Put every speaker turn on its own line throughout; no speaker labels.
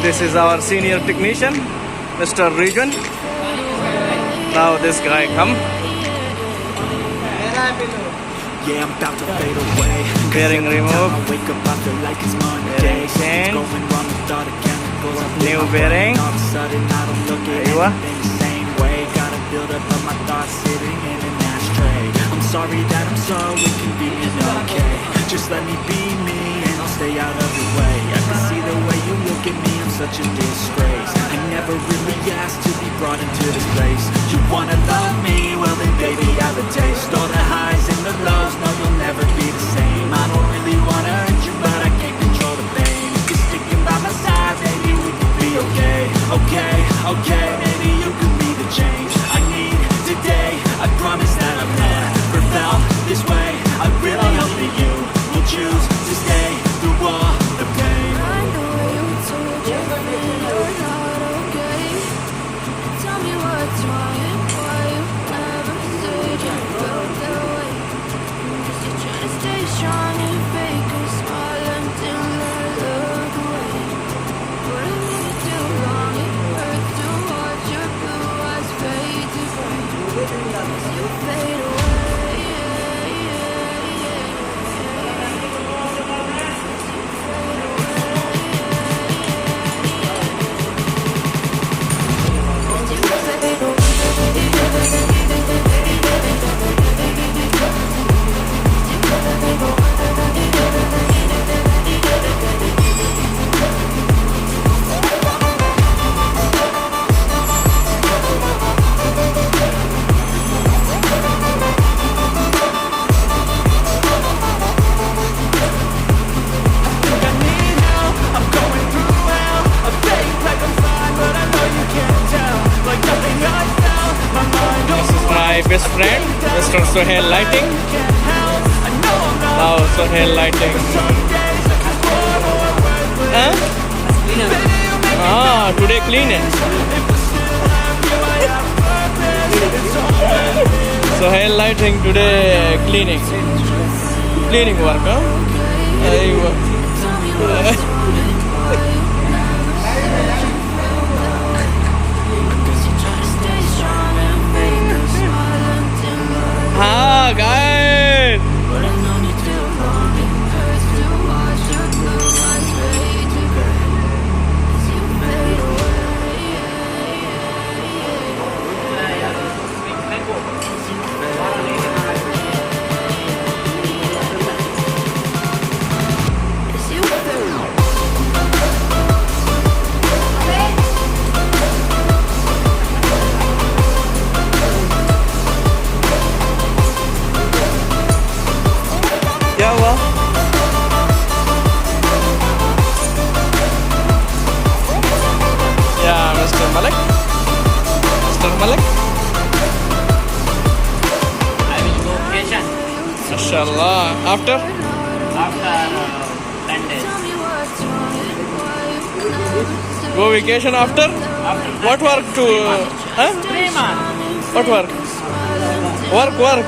This is our senior technician, Mr. Regan. Now this guy come.
Yeah, I'm about to fade away.
Bearing remove.
I wake up, I feel like it's Monday.
Change.
Going wrong with all the chemicals.
New bearing.
All of a sudden, I don't look at anything the same way. Gotta build up of my thoughts sitting in an ashtray. I'm sorry that I'm so inconvenient, okay. Just let me be me and I'll stay out of your way. I can see the way you look at me, I'm such a disgrace. I never really asked to be brought into this place. You wanna love me? Well then baby, I have a taste. All the highs and the lows, no you'll never be the same. I don't really wanna hurt you, but I can't control the pain. If you're sticking by my side, maybe we could be okay. Okay, okay, maybe you could be the change I need today. I promise that I've never felt this way. I really hope that you will choose to stay through all the pain.
I know you told your friend you're not okay. Tell me what's wrong and why you never said you felt that way. Guess you're trying to stay strong and fake a smile until I look away. But I knew you too long, it hurts to watch your blue eyes fade to gray. As you fade away.
Best friend, Mr. Sohail Lighting. Now Sohail Lighting. Huh? Ah, today cleaning. Sohail Lighting today cleaning. Cleaning work, huh? Ah, guys!
But I've known you too long, it hurts to watch your blue eyes fade to gray. As you fade
क्या हुआ? Yeah, Mr. Malik. Mr. Malik.
I will go vacation
Mashallah. After?
after 10 days.
Go vacation after? What work to? Huh?
3 months.
What work? Work.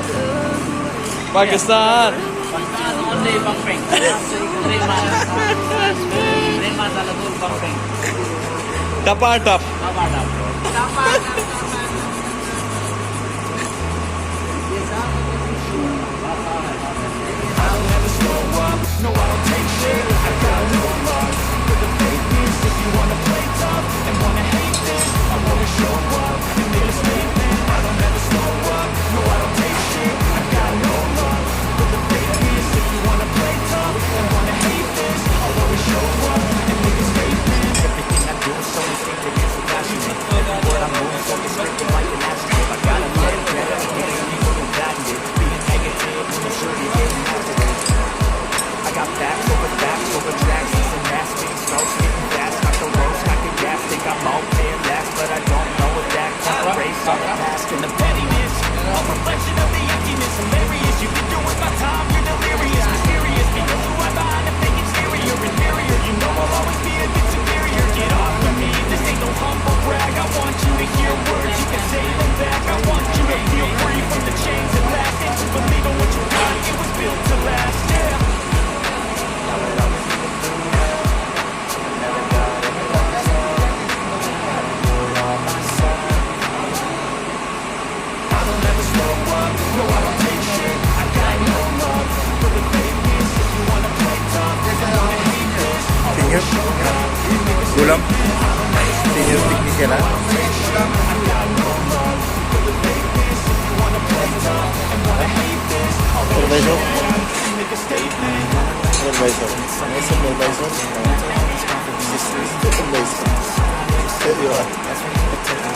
Pakistan.
Only pumping. 3 months. 3 months are good pumping.
Tapa top.
I'll never slow up, no I don't take shit. I got no love for the fakeness. If you wanna play tough and wanna hate this, I wanna show up and make a statement. I don't ever slow up, no I don't take shit. I got no love for the fakeness. If you wanna play tough and wanna hate this, I wanna show up and make a statement. Everything I do is so instinctive, it's a passion.
sila. Supervisor. Supervisor. May supervisor. Supervisor. There you are.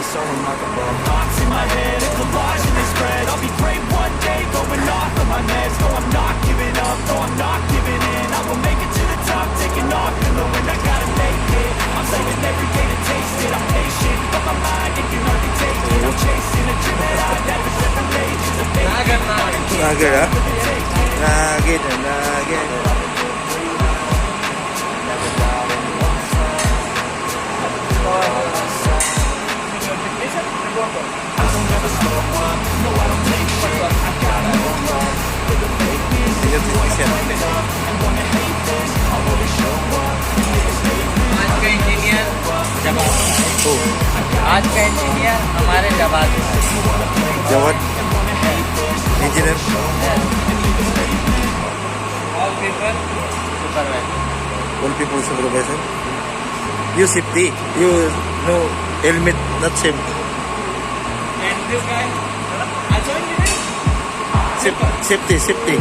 Thoughts in my head, a collage and they spread. I'll be great one day, going off of my meds. No, I'm not giving up, no, I'm not giving in. I will make it to the top, taking off in the wind. I gotta make it. I'm saving every day to taste it. I'm patient, but my mind, it can hardly take it. I'm chasing a dream that I've never separate. It's a fake.
Nugget, ah? Nugget.
आज का engineer जवाब आज का engineer हमारे जवाब
Jawad. Engineer.
All people supervisor
All people supervisor. You safety. You no helmet, not safe.
And this guy अच्छा engineer
Safety.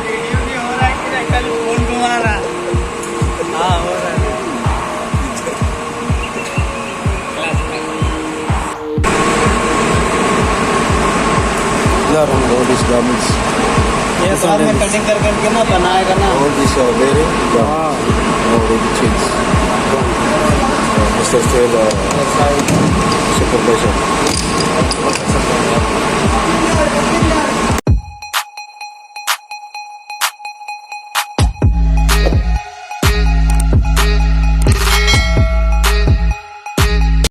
Video नहीं हो रहा है कि नहीं कल फोन घुमा रहा हाँ हो रहा है
All these garments.
ये बाद में कटिंग कर करके ना बनाएगा ना
All these are very gone. Already changed. Mr. Taylor, supervisor.